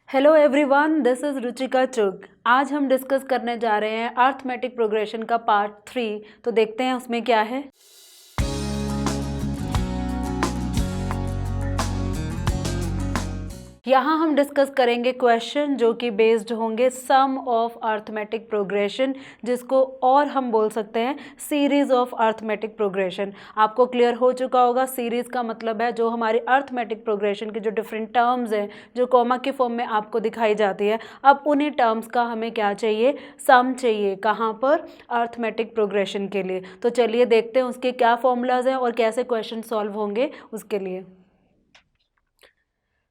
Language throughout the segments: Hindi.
Hello everyone, this is Ruchika चुग। आज हम डिस्कस करने जा रहे हैं अर्थमेटिक प्रोग्रेशन का पार्ट 3। तो देखते हैं उसमें क्या है। यहाँ हम डिस्कस करेंगे क्वेश्चन जो कि बेस्ड होंगे सम ऑफ अर्थमेटिक प्रोग्रेशन, जिसको और हम बोल सकते हैं सीरीज ऑफ अर्थमेटिक प्रोग्रेशन। आपको क्लियर हो चुका होगा, सीरीज का मतलब है जो हमारी अर्थमेटिक प्रोग्रेशन के जो डिफरेंट टर्म्स हैं जो कॉमा के फॉर्म में आपको दिखाई जाती है। अब उन्हीं टर्म्स का हमें क्या चाहिए, सम चाहिए। कहाँ पर? अर्थमेटिक प्रोग्रेशन के लिए। तो चलिए देखते हैं उसके क्या फॉर्मूलाज हैं और कैसे क्वेश्चन सॉल्व होंगे उसके लिए।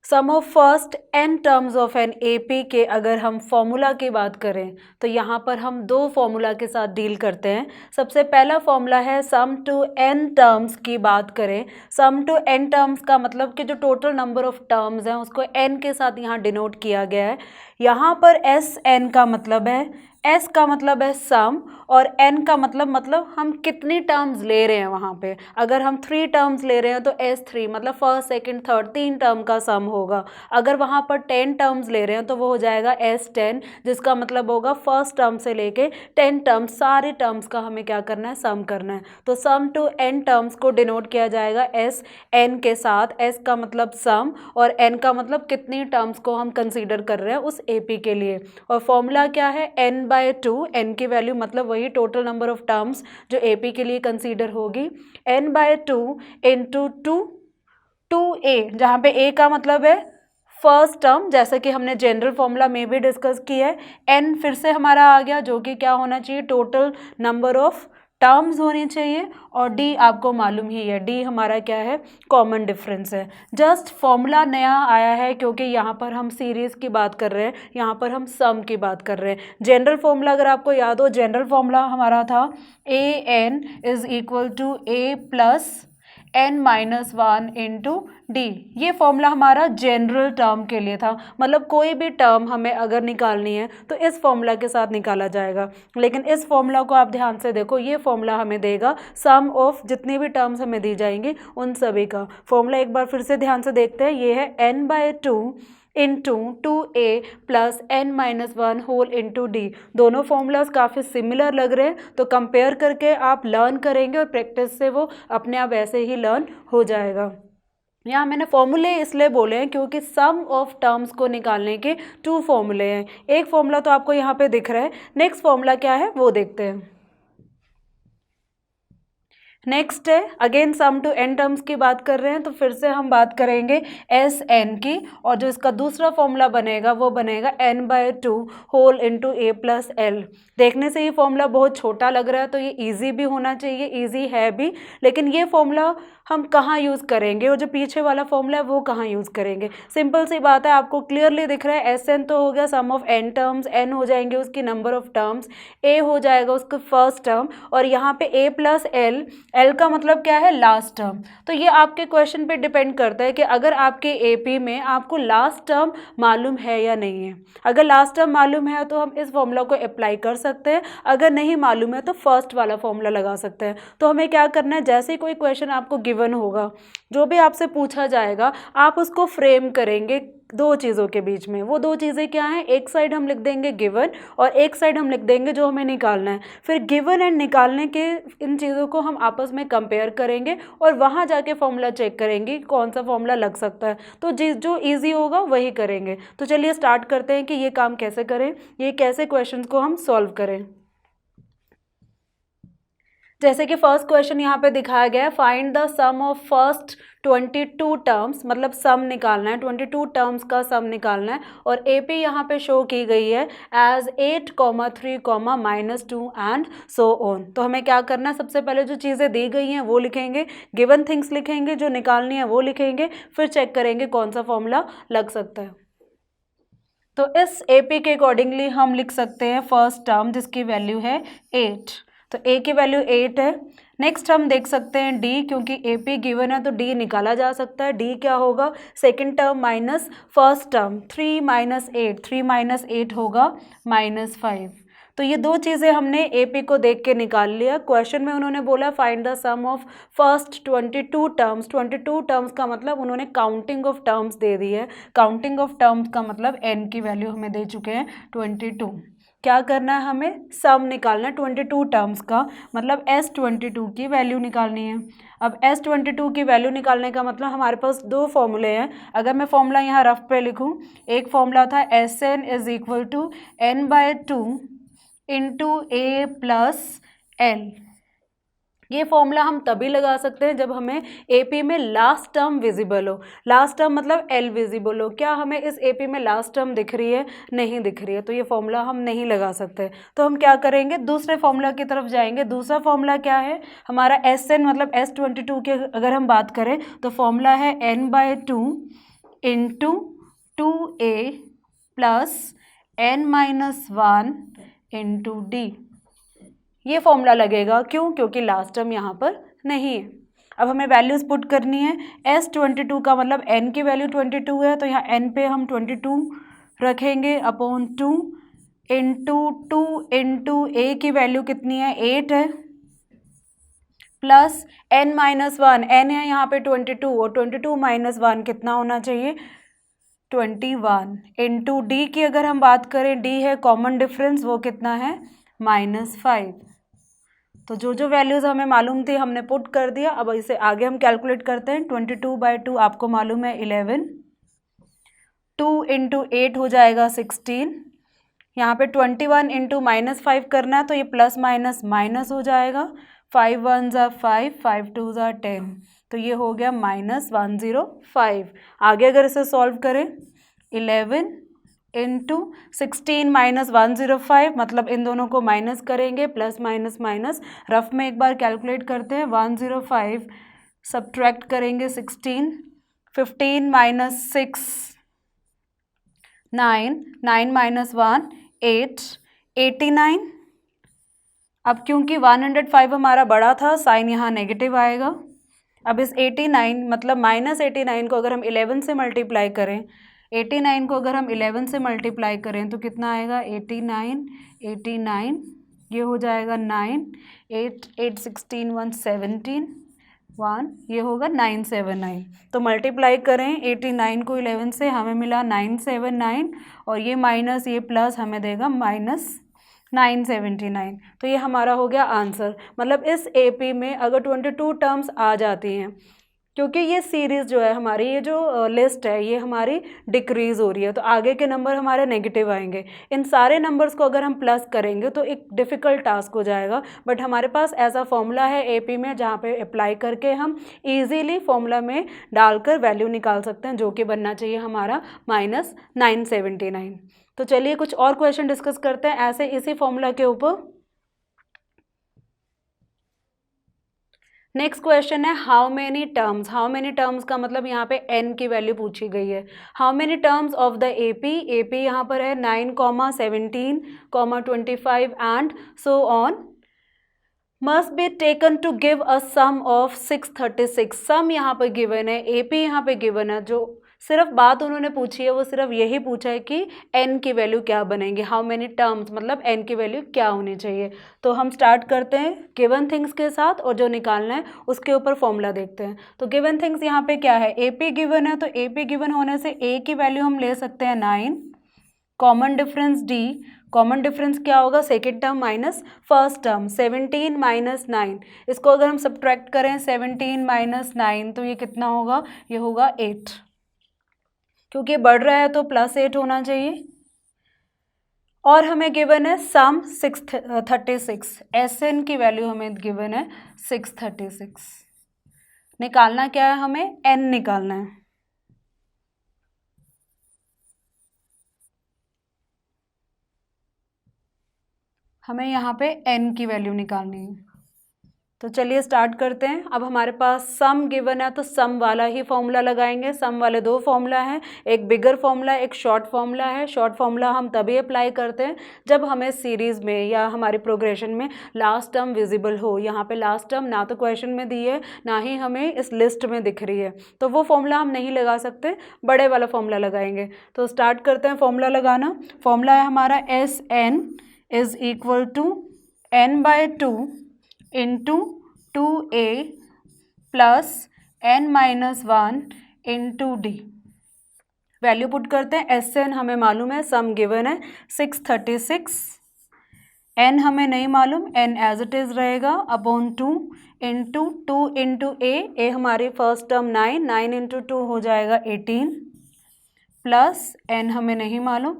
Sum of first n terms of an AP के अगर हम फॉर्मूला की बात करें तो यहाँ पर हम दो फॉर्मूला के साथ डील करते हैं। सबसे पहला फॉर्मूला है सम टू n टर्म्स की बात करें। सम टू n टर्म्स का मतलब कि जो टोटल नंबर ऑफ टर्म्स हैं उसको n के साथ यहाँ डिनोट किया गया है। यहाँ पर SN का मतलब है, S का मतलब है सम और N का मतलब हम कितनी टर्म्स ले रहे हैं वहाँ पे। अगर हम 3 टर्म्स ले रहे हैं तो S3 मतलब फर्स्ट सेकंड थर्ड 3 टर्म का सम होगा। अगर वहाँ पर 10 टर्म्स ले रहे हैं तो वो हो जाएगा S10, जिसका मतलब होगा फर्स्ट टर्म से लेके 10 टर्म्स सारे टर्म्स का हमें क्या करना है, सम करना है। तो सम टू n टर्म्स को डिनोट किया जाएगा SN के साथ। S का मतलब सम और N का मतलब कितनी टर्म्स को हम कंसीडर कर रहे हैं उस AP के लिए। और फॉर्मूला क्या है, n/2। n की वैल्यू मतलब वही टोटल नंबर ऑफ टर्म्स जो AP के लिए कंसीडर होगी। n/2 इंटू 2a, जहाँ पे a का मतलब है फर्स्ट टर्म, जैसे कि हमने जनरल फॉर्मूला में भी डिस्कस किया है। n फिर से हमारा आ गया जो कि क्या होना चाहिए, टोटल नंबर ऑफ टर्म्स होनी चाहिए। और d आपको मालूम ही है, d हमारा क्या है, कॉमन डिफरेंस है। जस्ट फॉर्मूला नया आया है क्योंकि यहाँ पर हम सीरीज की बात कर रहे हैं, यहाँ पर हम सम की बात कर रहे हैं। जनरल फॉर्मूला अगर आपको याद हो, जनरल फॉर्मूला हमारा था an is equal to a plus n-1 into d. ये फॉर्मूला हमारा जनरल टर्म के लिए था, मतलब कोई भी टर्म हमें अगर निकालनी है तो इस फॉर्मूला के साथ निकाला जाएगा। लेकिन इस फॉर्मूला को आप ध्यान से देखो, ये फॉर्मूला हमें देगा सम ऑफ जितनी भी टर्म्स हमें दी जाएंगी उन सभी का। फॉर्मूला एक बार फिर से ध्यान से देखते हैं, ये है n/2 into 2a plus n-1 whole into d. दोनों फॉर्मूलाज काफ़ी सिमिलर लग रहे हैं, तो कंपेयर करके आप लर्न करेंगे और प्रैक्टिस से वो अपने आप ऐसे ही लर्न हो जाएगा। यहाँ मैंने फॉर्मूले इसलिए बोले हैं क्योंकि सम ऑफ टर्म्स को निकालने के 2 फॉर्मूले हैं। एक फॉर्मूला तो आपको यहाँ पे दिख रहा है, नेक्स्ट फॉर्मूला क्या है वो देखते हैं। नेक्स्ट है again sum to n terms की बात कर रहे हैं, तो फिर से हम बात करेंगे SN की, और जो इसका दूसरा फॉर्मूला बनेगा वो बनेगा n/2 whole into a plus l। देखने से ये फॉर्मूला बहुत छोटा लग रहा है तो ये इजी भी होना चाहिए, इजी है भी, लेकिन ये फॉर्मूला हम कहाँ यूज़ करेंगे और जो पीछे वाला फॉर्मूला है वो कहाँ यूज़ करेंगे। सिंपल सी बात है, आपको क्लियरली दिख रहा है SN तो हो गया सम ऑफ n टर्म्स, n हो जाएंगे उसकी नंबर ऑफ टर्म्स, a हो जाएगा उसका फर्स्ट टर्म, और यहाँ पे a प्लस l, l का मतलब क्या है, लास्ट टर्म। तो ये आपके क्वेश्चन पे डिपेंड करता है कि अगर आपके AP में आपको लास्ट टर्म मालूम है या नहीं है। अगर लास्ट टर्म मालूम है तो हम इस फॉर्मूला को अप्लाई कर सकते हैं, अगर नहीं मालूम है तो फर्स्ट वाला फॉर्मूला लगा सकते हैं। तो हमें क्या करना है, जैसे ही कोई क्वेश्चन आपको गिवन होगा, जो भी आपसे पूछा जाएगा, आप उसको फ्रेम करेंगे दो चीज़ों के बीच में। वो दो चीज़ें क्या हैं, एक साइड हम लिख देंगे गिवन और एक साइड हम लिख देंगे जो हमें निकालना है। फिर गिवन एंड निकालने के इन चीज़ों को हम आपस में कंपेयर करेंगे और वहाँ जाके फॉर्मूला चेक करेंगे कौन सा फॉर्मूला लग सकता है। तो जो ईजी होगा वही करेंगे। तो चलिए स्टार्ट करते हैं कि ये काम कैसे करें, ये कैसे क्वेश्चन को हम सॉल्व करें। जैसे कि फर्स्ट क्वेश्चन यहाँ पे दिखाया गया है, find the sum of first 22 terms, मतलब सम निकालना है, 22 टर्म्स का सम निकालना है। और AP यहाँ पे शो की गई है एज 8, 3, -2 एंड सो ऑन। तो हमें क्या करना है, सबसे पहले जो चीज़ें दी गई हैं वो लिखेंगे, गिवन थिंग्स लिखेंगे, जो निकालनी है वो लिखेंगे, फिर चेक करेंगे कौन सा फॉर्मूला लग सकता है। तो इस AP के अकॉर्डिंगली हम लिख सकते हैं फर्स्ट टर्म जिसकी वैल्यू है 8, तो a की वैल्यू 8 है। नेक्स्ट हम देख सकते हैं d, क्योंकि AP गिवन है तो d निकाला जा सकता है। d क्या होगा, second term minus first term, 3 - 8, 3 - 8 होगा -5। तो ये दो चीज़ें हमने एपी को देख के निकाल लिया। क्वेश्चन में उन्होंने बोला find the sum of first 22 terms. 22 terms का मतलब उन्होंने काउंटिंग ऑफ टर्म्स दे दी है। काउंटिंग ऑफ टर्म्स का मतलब n की वैल्यू हमें दे चुके हैं 22। क्या करना है, हमें सम निकालना है 22 टर्म्स का, मतलब S22 की वैल्यू निकालनी है। अब S22 की वैल्यू निकालने का मतलब हमारे पास दो फॉर्मूले हैं। अगर मैं फॉर्मूला यहाँ रफ पे लिखूँ, एक फॉर्मूला था SN is equal to n/2 into A plus L। ये फॉर्मूला हम तभी लगा सकते हैं जब हमें एपी में लास्ट टर्म विजिबल हो। लास्ट टर्म मतलब L विजिबल हो। क्या हमें इस एपी में लास्ट टर्म दिख रही है? नहीं दिख रही है, तो ये फॉर्मूला हम नहीं लगा सकते। तो हम क्या करेंगे, दूसरे फॉर्मूला की तरफ जाएंगे। दूसरा फॉर्मूला क्या है हमारा, SN मतलब S22 की अगर हम बात करें तो फॉर्मूला है n/2 into 2A plus n-1 into D। ये फॉर्मूला लगेगा, क्यों? क्योंकि लास्ट टर्म यहाँ पर नहीं है। अब हमें वैल्यूज पुट करनी है। S22 का मतलब n की वैल्यू 22 है, तो यहाँ n पे हम 22 रखेंगे अपॉन 2 इंटू 2 इंटू A की वैल्यू कितनी है, 8 है, प्लस n-1, n है यहाँ पे 22 और 22 माइनस 1 कितना होना चाहिए, 21 इंटू D की अगर हम बात करें, D है कॉमन डिफरेंस, वो कितना है -5। तो जो जो वैल्यूज़ हमें मालूम थी हमने पुट कर दिया। अब इसे आगे हम कैलकुलेट करते हैं। 22/2 आपको मालूम है 11, 2 इंटू 8 हो जाएगा 16, यहाँ पे 21 इंटू -5 करना है तो ये प्लस माइनस माइनस हो जाएगा। 5 1 ज़ा 5, 5 2 ज़ा 10, तो ये हो गया -105। आगे अगर इसे सॉल्व करें, 11 इंटू 16 माइनस 105, मतलब इन दोनों को माइनस करेंगे, प्लस माइनस माइनस, रफ में एक बार कैलकुलेट करते हैं। 105 सब्ट्रैक्ट करेंगे 16, 15 माइनस 6 9, 9 माइनस 1 8, 89। अब क्योंकि 105 हमारा बड़ा था, साइन यहाँ नेगेटिव आएगा। अब इस 89 मतलब -89 को अगर हम 11 से मल्टीप्लाई करें, 89 को अगर हम 11 से मल्टीप्लाई करें तो कितना आएगा, 89, 89, ये हो जाएगा 9, 8, 8 16 1 17 1, ये होगा 979। तो मल्टीप्लाई करें 89 को 11 से, हमें मिला 979, और ये माइनस ये प्लस हमें देगा -979। तो ये हमारा हो गया आंसर। मतलब इस एपी में अगर 22 टर्म्स आ जाती हैं, क्योंकि ये सीरीज़ जो है हमारी, ये जो लिस्ट है ये हमारी डिक्रीज़ हो रही है, तो आगे के नंबर हमारे नेगेटिव आएंगे। इन सारे नंबर्स को अगर हम प्लस करेंगे तो एक डिफ़िकल्ट टास्क हो जाएगा, बट हमारे पास ऐसा फॉर्मूला है एपी में जहाँ पे अप्लाई करके हम इजीली फॉर्मूला में डालकर वैल्यू निकाल सकते हैं, जो कि बनना चाहिए हमारा -979। तो चलिए कुछ और क्वेश्चन डिस्कस करते हैं ऐसे इसी फॉर्मूला के ऊपर। नेक्स्ट क्वेश्चन है how many terms. How many terms का मतलब यहाँ पे n की वैल्यू पूछी गई है। How many terms of the AP, AP यहाँ पर है 9, 17, 25 and so on, must be taken to give a sum of 636। Sum यहाँ पर गिवन है, एपी यहाँ पे गिवन है, जो सिर्फ बात उन्होंने पूछी है वो सिर्फ यही पूछा है कि n की वैल्यू क्या बनेगी। हाउ मेनी टर्म्स मतलब n की वैल्यू क्या होनी चाहिए। तो हम स्टार्ट करते हैं गिवन थिंग्स के साथ, और जो निकालना है उसके ऊपर फॉर्मूला देखते हैं। तो गिवन थिंग्स यहाँ पे क्या है, एपी गिवन है, तो एपी गिवन होने से a की वैल्यू हम ले सकते हैं 9, common difference d, common difference क्या होगा, second term minus first term, 17 minus 9, इसको अगर हम सब्ट्रैक्ट करें 17 माइनस 9 तो ये कितना होगा, ये होगा 8, क्योंकि बढ़ रहा है तो +8 होना चाहिए। और हमें गिवन है सम 636, SN की वैल्यू हमें गिवन है 636। निकालना क्या है, हमें n निकालना है। हमें यहाँ पे n की वैल्यू निकालनी है। तो चलिए स्टार्ट करते हैं। अब हमारे पास सम गिवन है तो सम वाला ही फॉर्मूला लगाएंगे। सम वाले दो फॉर्मूला हैं, एक बिगर फॉर्मूला एक शॉर्ट फॉर्मूला है। शॉर्ट फॉर्मूला हम तभी अप्लाई करते हैं जब हमें सीरीज़ में या हमारी प्रोग्रेशन में लास्ट टर्म विजिबल हो। यहाँ पे लास्ट टर्म ना तो क्वेश्चन में दी है ना ही हमें इस लिस्ट में दिख रही है, तो वो फॉर्मूला हम नहीं लगा सकते, बड़े वाला फॉर्मूला लगाएंगे। तो स्टार्ट करते हैं फॉर्मूला लगाना। फॉर्मूला है हमारा SN is equal to n/2 into 2a plus n-1 into d। Value put करते हैं। एस से एन हमें मालूम है, सम गिवन है 636, n हमें नहीं मालूम, n एज इट इज़ रहेगा अपॉन 2 इंटू 2 इंटू ए हमारी फर्स्ट टर्म 9, 9 इंटू 2 हो जाएगा 18 प्लस n हमें नहीं मालूम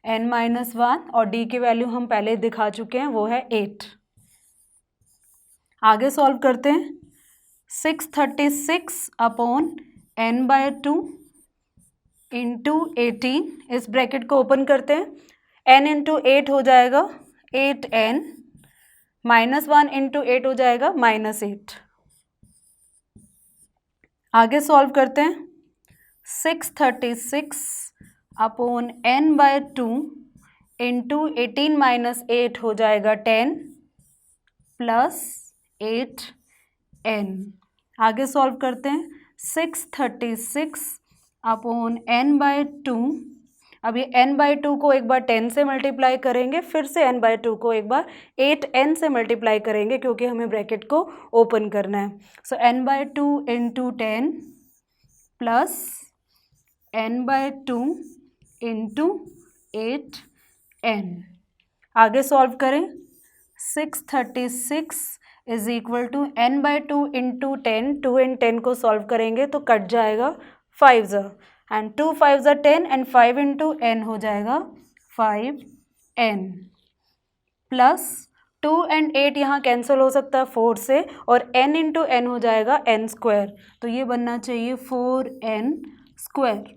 n-1 और d की वैल्यू हम पहले दिखा चुके हैं, वो है 8। आगे सॉल्व करते हैं। 636 अपॉन n/2 इंटू 18, इस ब्रैकेट को ओपन करते हैं। n इंटू 8 हो जाएगा 8n, -1 इंटू 8 हो जाएगा -8। आगे सॉल्व करते हैं। 636 अपॉन n/2 इंटू 18 माइनस 8 हो जाएगा 10 प्लस 8n। आगे सॉल्व करते हैं। 636 अपॉन n/2, अब ये n/2 को एक बार 10 से मल्टीप्लाई करेंगे, फिर से n/2 को एक बार 8n से मल्टीप्लाई करेंगे क्योंकि हमें ब्रैकेट को ओपन करना है। So n/2 into 10 plus n/2 into 8n। आगे सॉल्व करें। 636 is equal to n/2 into 10, 2 and 10 को सॉल्व करेंगे तो कट जाएगा 5 एंड 2 5 10 एंड 5 इंटू n हो जाएगा 5n प्लस 2 एंड 8 यहाँ कैंसिल हो सकता है 4 से, और n इंटू n हो जाएगा n स्क्वायर, तो ये बनना चाहिए 4n स्क्वायर।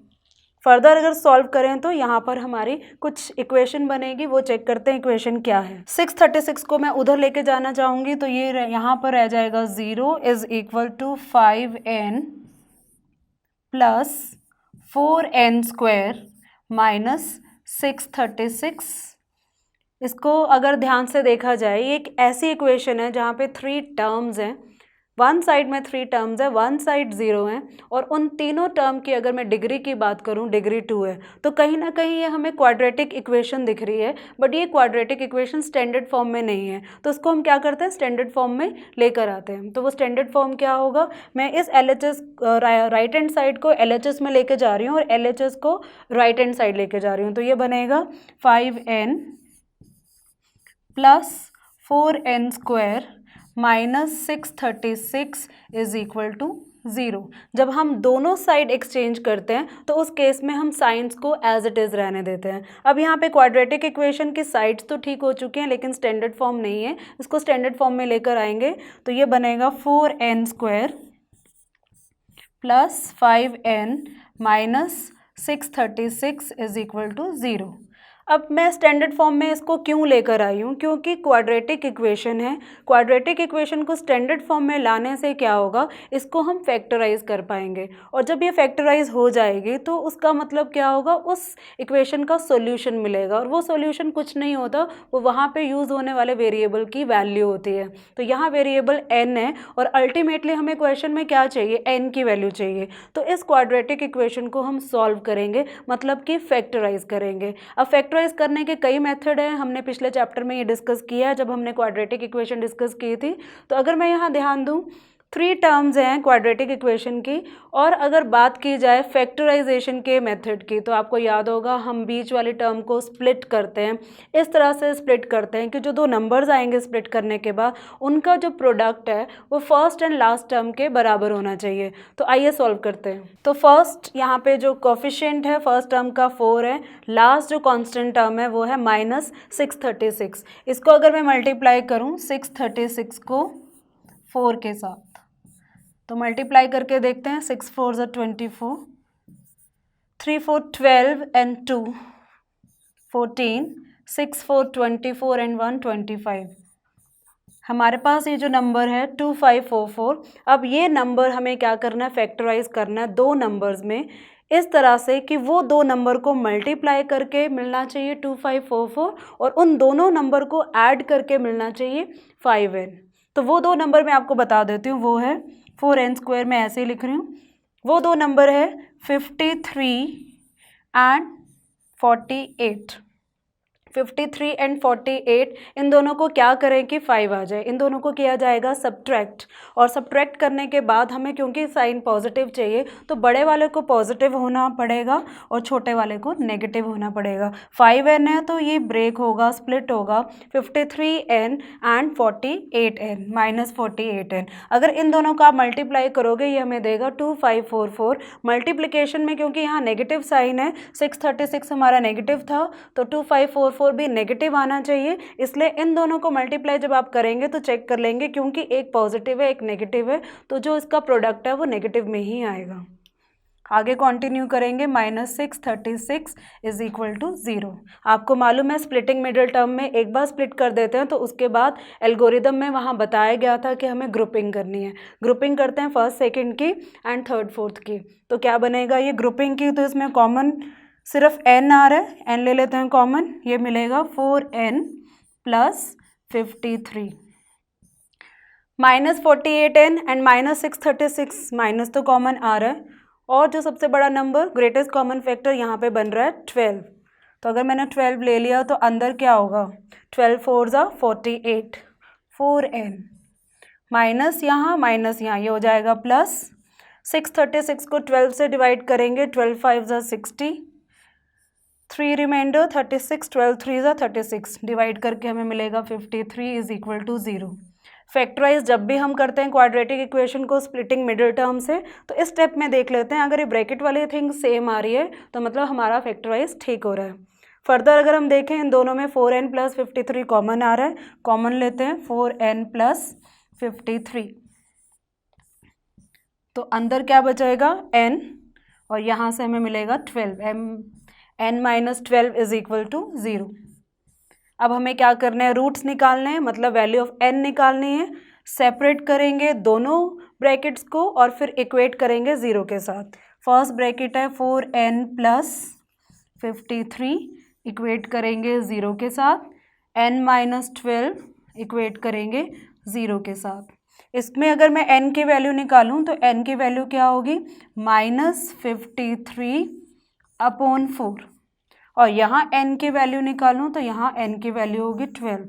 फर्दर अगर सॉल्व करें तो यहाँ पर हमारी कुछ इक्वेशन बनेगी, वो चेक करते हैं इक्वेशन क्या है। 636 को मैं उधर लेके जाना चाहूँगी तो ये यहाँ पर रह जाएगा 0 is equal to 5n plus 4n square minus 636। इसको अगर ध्यान से देखा जाए, ये एक ऐसी इक्वेशन है जहाँ पे 3 टर्म्स हैं, वन साइड में 3 टर्म्स है, वन साइड 0 है, और उन तीनों टर्म की अगर मैं डिग्री की बात करूं, डिग्री 2 है, तो कहीं ना कहीं ये हमें क्वाड्रेटिक इक्वेशन दिख रही है, बट ये क्वाड्रेटिक इक्वेशन स्टैंडर्ड फॉर्म में नहीं है, तो उसको हम क्या करते हैं, स्टैंडर्ड फॉर्म में लेकर आते हैं। तो वो स्टैंडर्ड फॉर्म क्या होगा, मैं इस LHS राइट हैंड साइड को LHS में लेके जा रही हूँ और LHS को राइट हैंड साइड लेके जा रही हूँ, तो ये बनेगा 5n plus 4n square minus 636 is equal to 0। जब हम दोनों साइड एक्सचेंज करते हैं तो उस केस में हम साइंस को एज इट इज़ रहने देते हैं। अब यहाँ पे क्वाड्रेटिक इक्वेशन की साइड्स तो ठीक हो चुके हैं लेकिन स्टैंडर्ड फॉर्म नहीं है, इसको स्टैंडर्ड फॉर्म में लेकर आएंगे तो ये बनेगा 4n square plus 5n minus 636 is equal to 0। अब मैं स्टैंडर्ड फॉर्म में इसको क्यों लेकर आई हूँ, क्योंकि क्वाड्रेटिक इक्वेशन है, क्वाड्रेटिक इक्वेशन को स्टैंडर्ड फॉर्म में लाने से क्या होगा, इसको हम फैक्टराइज कर पाएंगे, और जब ये फैक्टराइज हो जाएगी तो उसका मतलब क्या होगा, उस इक्वेशन का सॉल्यूशन मिलेगा, और वो सॉल्यूशन कुछ नहीं होता, वो वहाँ पे यूज़ होने वाले वेरिएबल की वैल्यू होती है। तो यहाँ वेरिएबल n है और अल्टीमेटली हमें क्वेश्चन में क्या चाहिए, n की वैल्यू चाहिए, तो इस क्वाड्रेटिक इक्वेशन को हम सॉल्व करेंगे, मतलब कि फैक्टराइज करेंगे। अब फैक्टराइज करने के कई मेथड हैं, हमने पिछले चैप्टर में ये डिस्कस किया है जब हमने क्वाड्रेटिक इक्वेशन डिस्कस की थी। तो अगर मैं यहाँ ध्यान दूँ, 3 टर्म्स हैं क्वाड्रेटिक इक्वेशन की, और अगर बात की जाए फैक्टराइजेशन के मेथड की तो आपको याद होगा हम बीच वाली टर्म को स्प्लिट करते हैं, इस तरह से स्प्लिट करते हैं कि जो 2 नंबर्स आएंगे स्प्लिट करने के बाद उनका जो प्रोडक्ट है वो फर्स्ट एंड लास्ट टर्म के बराबर होना चाहिए। तो आइए सॉल्व करते हैं। तो फर्स्ट यहाँ पे जो कोफिशिएंट है फर्स्ट टर्म का 4 है, लास्ट जो कॉन्स्टेंट टर्म है वो है -636। इसको अगर मैं मल्टीप्लाई करूँ 636 को 4 के साथ, तो मल्टीप्लाई करके देखते हैं, 6 4 ज़ा 24, 3 4 12 एंड 2 14, 6 4 24 एंड 1 25। हमारे पास ये जो नंबर है 2544। अब ये नंबर हमें क्या करना है, फैक्टराइज करना है 2 नंबर्स में, इस तरह से कि वो 2 नंबर को मल्टीप्लाई करके मिलना चाहिए 2544, और उन दोनों नंबर को ऐड करके मिलना चाहिए 5n। तो वो 2 नंबर मैं आपको बता देती हूँ, वो है 4n स्क्वायर, मैं ऐसे ही लिख रही हूँ, वो 2 नंबर है 53 एंड 48। 53 एंड 48, इन दोनों को क्या करें कि 5 आ जाए, इन दोनों को किया जाएगा सब्ट्रैक्ट, और सब्ट्रैक्ट करने के बाद हमें क्योंकि साइन पॉजिटिव चाहिए तो बड़े वाले को पॉजिटिव होना पड़ेगा और छोटे वाले को नेगेटिव होना पड़ेगा। 5n है तो ये ब्रेक होगा, स्प्लिट होगा 53n and 48n minus 48n। अगर इन दोनों का आप मल्टीप्लाई करोगे ये हमें देगा 2544। मल्टीप्लिकेशन में क्योंकि यहाँ नेगेटिव साइन है, 636 हमारा नेगेटिव था तो 2544 भी नेगेटिव आना चाहिए, इसलिए इन दोनों को मल्टीप्लाई जब आप करेंगे तो चेक कर लेंगे क्योंकि एक पॉजिटिव है एक नेगेटिव है तो जो इसका प्रोडक्ट है वो नेगेटिव में ही आएगा। आगे कंटिन्यू करेंगे, -636 इज इक्वल टू 0। आपको मालूम है स्प्लिटिंग मिडिल टर्म में एक बार स्प्लिट कर देते हैं तो उसके बाद एल्गोरिदम में वहाँ बताया गया था कि हमें ग्रुपिंग करनी है। ग्रुपिंग करते हैं फर्स्ट सेकंड की एंड थर्ड फोर्थ की, तो क्या बनेगा ये ग्रुपिंग की, तो इसमें कॉमन सिर्फ n आ रहा है, n ले लेते हैं कॉमन, ये मिलेगा 4n plus 53 minus 48n and minus 636, minus तो कॉमन आ रहा है और जो सबसे बड़ा नंबर ग्रेटेस्ट कॉमन फैक्टर यहाँ पे बन रहा है 12, तो अगर मैंने 12 ले लिया तो अंदर क्या होगा 12 4 ज़ा 48, 4n माइनस यहाँ ये हो जाएगा प्लस 636 को 12 से डिवाइड करेंगे, 12 5 ज़ा 60, 3 रिमाइंडर 36, 12 3 ज़ा 36 डिवाइड करके हमें मिलेगा 53 इज इक्वल टू 0। फैक्टराइज जब भी हम करते हैं क्वाड्रेटिक इक्वेशन को स्प्लिटिंग मिडिल टर्म से तो इस स्टेप में देख लेते हैं, अगर ये ब्रैकेट वाली थिंग सेम आ रही है तो मतलब हमारा फैक्टराइज ठीक हो रहा है। फर्दर अगर हम देखें इन दोनों में 4n प्लस 53 कॉमन आ रहा है, कॉमन लेते हैं 4n प्लस 53, तो अंदर क्या बचेगा n और यहाँ से हमें मिलेगा 12, n minus 12 is equal to 0। अब हमें क्या करना है, रूट्स निकालने हैं, मतलब वैल्यू ऑफ n निकालनी है। सेपरेट करेंगे दोनों ब्रैकेट्स को और फिर इक्वेट करेंगे 0 के साथ। फर्स्ट ब्रैकेट है 4n प्लस 53 इक्वेट करेंगे 0 के साथ, n माइनस 12 इक्वेट करेंगे 0 के साथ। इसमें अगर मैं n की वैल्यू निकालूं तो n की वैल्यू क्या होगी -53 अपॉन 4, और यहाँ n की वैल्यू निकालूं तो यहाँ n की वैल्यू होगी 12।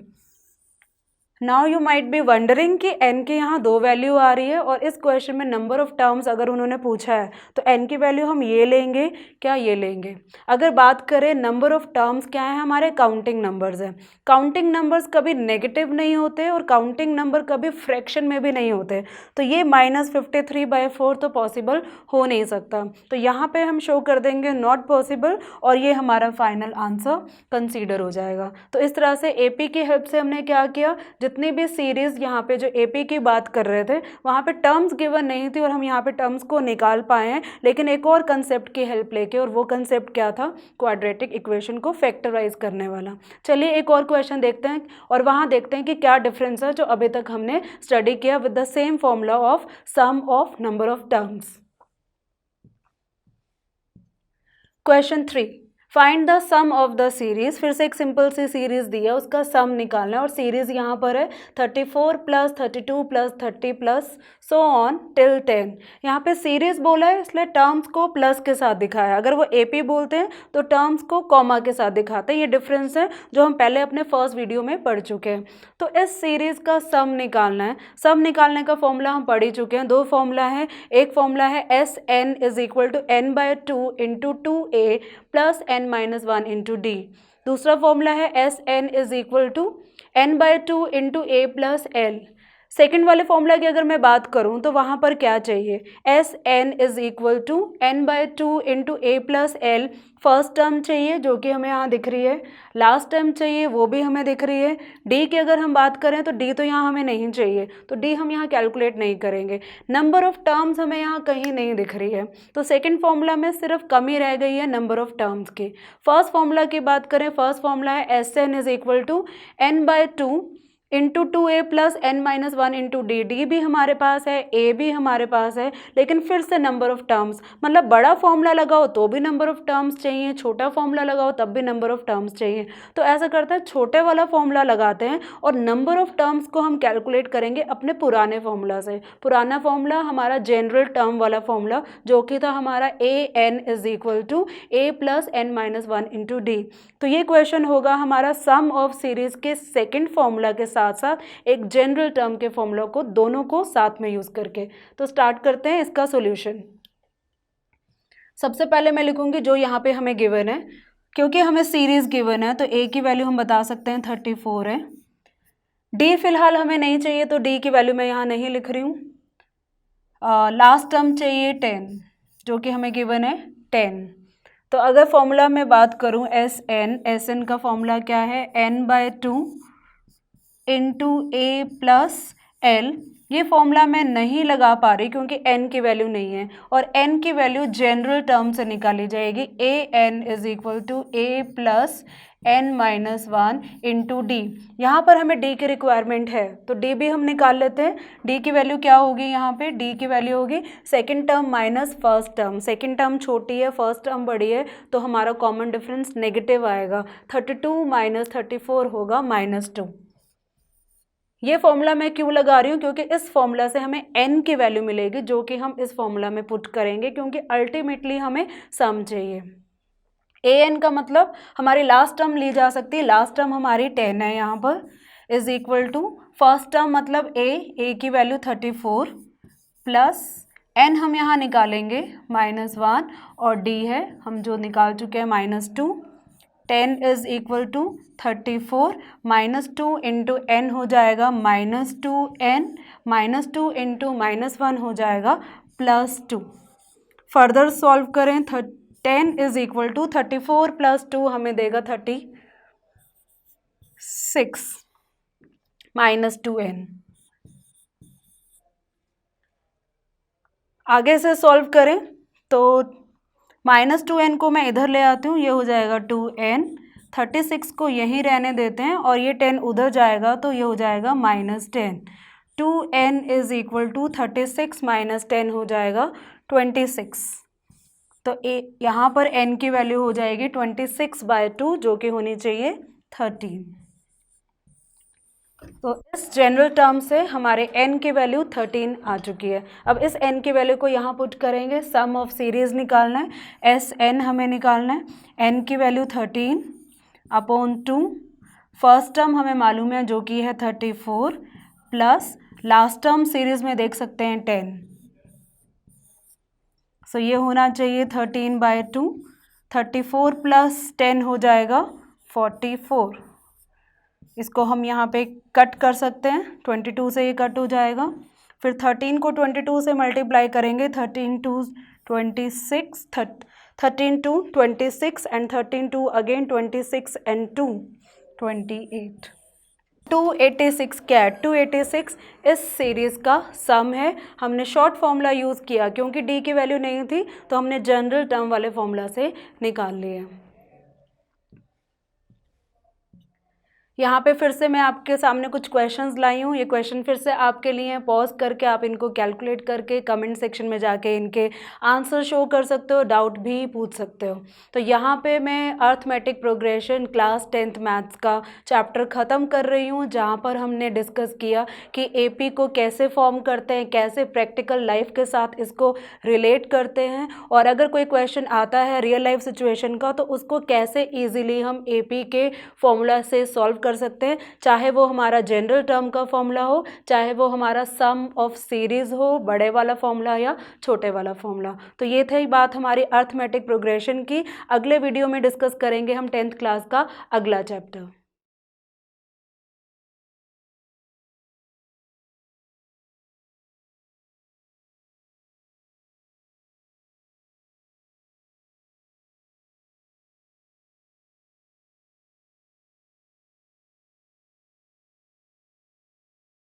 Now you might be wondering कि n की यहाँ 2 वैल्यू आ रही है और इस क्वेश्चन में नंबर ऑफ टर्म्स अगर उन्होंने पूछा है तो n की वैल्यू हम ये लेंगे क्या ये लेंगे। अगर बात करें नंबर ऑफ टर्म्स क्या है, हमारे काउंटिंग नंबर्स हैं। काउंटिंग नंबर्स कभी नेगेटिव नहीं होते और काउंटिंग नंबर कभी फ्रैक्शन में भी नहीं होते, तो ये -53/4 तो पॉसिबल हो नहीं सकता, तो यहाँ पे हम शो कर देंगे नॉट पॉसिबल और ये हमारा फाइनल आंसर कंसीडर हो जाएगा। तो इस तरह से एपी की हेल्प से हमने क्या किया, जितनी भी सीरीज यहाँ पे जो एपी की बात कर रहे थे वहाँ पे टर्म्स गिवन नहीं थी और हम यहाँ पे टर्म्स को निकाल पाए हैं, लेकिन एक और कंसेप्ट की हेल्प लेके, और वो कंसेप्ट क्या था, क्वाड्रेटिक इक्वेशन को फैक्टराइज करने वाला। चलिए एक और क्वेश्चन देखते हैं और वहाँ देखते हैं कि क्या डिफरेंस है जो अभी तक हमने स्टडी किया with the same formula of sum of number of terms. Question 3, find the sum of the series. फिर से एक सिंपल सी सीरीज दी है, उसका सम निकालना है और सीरीज यहाँ पर है 34 plus 32 plus 30 plus so on till 10। यहाँ पे सीरीज बोला है इसलिए टर्म्स को प्लस के साथ दिखाया, अगर वो एपी बोलते हैं तो टर्म्स को कॉमा के साथ दिखाते हैं। ये डिफरेंस है जो हम पहले अपने फर्स्ट वीडियो में पढ़ चुके हैं। तो इस सीरीज का सम निकालना है। सम निकालने का फॉर्मूला हम पढ़ ही चुके हैं, 2 फॉर्मूला है। एक फॉर्मूला है SN is equal to n/2 into 2a plus n-1 into d. दूसरा फॉर्मूला है SN is equal to n/2 into a plus l। Second वाले फॉर्मूला की अगर मैं बात करूं तो वहाँ पर क्या चाहिए, SN is equal to n/2 into a plus l। First term चाहिए जो कि हमें यहाँ दिख रही है, लास्ट टर्म चाहिए वो भी हमें दिख रही है। डी की अगर हम बात करें तो डी तो यहाँ हमें नहीं चाहिए, तो डी हम यहाँ कैलकुलेट नहीं करेंगे। नंबर ऑफ टर्म्स हमें यहाँ कहीं नहीं दिख रही है, तो सेकेंड फॉर्मूला में सिर्फ कमी रह गई है नंबर ऑफ टर्म्स की। फर्स्ट फॉर्मूला की बात करें, फर्स्ट फॉर्मूला है SN is equal to n/2 into 2a plus n minus 1 into d, d भी हमारे पास है, a भी हमारे पास है, लेकिन फिर से नंबर ऑफ टर्म्स, मतलब बड़ा फॉर्मूला लगाओ तो भी नंबर ऑफ टर्म्स चाहिए, छोटा फॉर्मूला लगाओ तब भी नंबर ऑफ टर्म्स चाहिए। तो ऐसा करते हैं, छोटे वाला फॉर्मूला लगाते हैं और नंबर ऑफ टर्म्स को हम कैलकुलेट करेंगे अपने पुराने फॉर्मूला से। पुराना फॉर्मूला हमारा जनरल टर्म वाला फॉर्मूला जो कि था हमारा an is equal to a plus n minus 1 into d. तो ये क्वेश्चन होगा हमारा सम ऑफ सीरीज के सेकेंड फॉर्मूला के साथ साथ एक जनरल टर्म के फॉर्मूला को दोनों को साथ में यूज करके। तो स्टार्ट करते हैं इसका सॉल्यूशन। सबसे पहले मैं लिखूंगी जो यहाँ पे हमें गिवन है, क्योंकि हमें सीरीज गिवन है तो a की वैल्यू हम बता सकते हैं 34 है। d फिलहाल हमें नहीं चाहिए तो d की वैल्यू मैं यहाँ नहीं लिख रही हूँ। लास्ट टर्म चाहिए 10 जो कि हमें गिवन है 10। तो अगर फॉर्मूला में बात करूँ एस एन का फॉर्मूला क्या है, n/2 इंटू ए प्लस एल। ये फॉर्मूला मैं नहीं लगा पा रही क्योंकि n की वैल्यू नहीं है और n की वैल्यू जनरल टर्म से निकाली जाएगी। an is equal to a plus n minus 1 into d. यहाँ पर हमें d की रिक्वायरमेंट है तो d भी हम निकाल लेते हैं। d की वैल्यू क्या होगी, यहाँ पे d की वैल्यू होगी second term minus first term. Second term छोटी है, फर्स्ट टर्म बड़ी है, तो हमारा कॉमन डिफरेंस नेगेटिव आएगा। 32 माइनस 34 होगा -2। ये फॉर्मूला मैं क्यों लगा रही हूँ, क्योंकि इस फॉर्मूला से हमें n की वैल्यू मिलेगी जो कि हम इस फॉर्मूला में पुट करेंगे, क्योंकि अल्टीमेटली हमें सम चाहिए। an का मतलब हमारी लास्ट टर्म ली जा सकती है, लास्ट टर्म हमारी 10 है यहाँ पर, is equal to first term मतलब a की वैल्यू 34 प्लस n हम यहाँ निकालेंगे -1 और d है हम जो निकाल चुके हैं -2। 10 is equal to 34 -2 into n हो जाएगा -2n, -2 इंटू -1 हो जाएगा +2। फर्दर सॉल्व करें, 10 इज इक्वल टू 34 प्लस 2 हमें देगा 36 -2n। आगे से सॉल्व करें तो -2n को मैं इधर ले आती हूँ, ये हो जाएगा 2n। 36 को यहीं रहने देते हैं और ये 10 उधर जाएगा तो ये हो जाएगा -10। 2n is equal to 36 minus 10 हो जाएगा 26। तो यहाँ पर n की वैल्यू हो जाएगी 26/2 जो कि होनी चाहिए 13। तो इस जनरल टर्म से हमारे n की वैल्यू 13 आ चुकी है। अब इस n की वैल्यू को यहाँ पुट करेंगे, सम ऑफ सीरीज निकालना है, Sn हमें निकालना है। n की वैल्यू 13/2, फर्स्ट टर्म हमें मालूम है जो कि है 34 प्लस लास्ट टर्म सीरीज में देख सकते हैं 10। सो ये होना चाहिए 13/2, 34 प्लस 10 हो जाएगा 44। इसको हम यहाँ पे कट कर सकते हैं, 22 से ये कट हो जाएगा। फिर 13 को 22 से मल्टीप्लाई करेंगे, 13 2 26, 13 2 26 एंड 13 2 अगेन 26 एंड 2 28। 286 क्या है, 286 इस सीरीज़ का सम है। हमने शॉर्ट फॉर्मूला यूज़ किया क्योंकि डी की वैल्यू नहीं थी तो हमने जनरल टर्म वाले फॉर्मूला से निकाल लिया। यहाँ पे फिर से मैं आपके सामने कुछ क्वेश्चंस लाई हूँ। ये क्वेश्चन फिर से आपके लिए पॉज करके आप इनको कैलकुलेट करके कमेंट सेक्शन में जाके इनके आंसर शो कर सकते हो, डाउट भी पूछ सकते हो। तो यहाँ पे मैं arithmetic progression class 10th maths का चैप्टर ख़त्म कर रही हूँ, जहाँ पर हमने डिस्कस किया कि एपी को कैसे फॉर्म करते हैं, कैसे प्रैक्टिकल लाइफ के साथ इसको रिलेट करते हैं, और अगर कोई क्वेश्चन आता है रियल लाइफ सिचुएशन का तो उसको कैसे ईजिली हम एपी के फॉर्मूला से सॉल्व कर सकते हैं, चाहे वो हमारा जनरल टर्म का फॉर्मूला हो, चाहे वो हमारा सम ऑफ सीरीज हो, बड़े वाला फॉर्मूला या छोटे वाला फॉर्मूला। तो ये थी बात हमारी अर्थमेटिक प्रोग्रेशन की। अगले वीडियो में डिस्कस करेंगे हम 10th क्लास का अगला चैप्टर।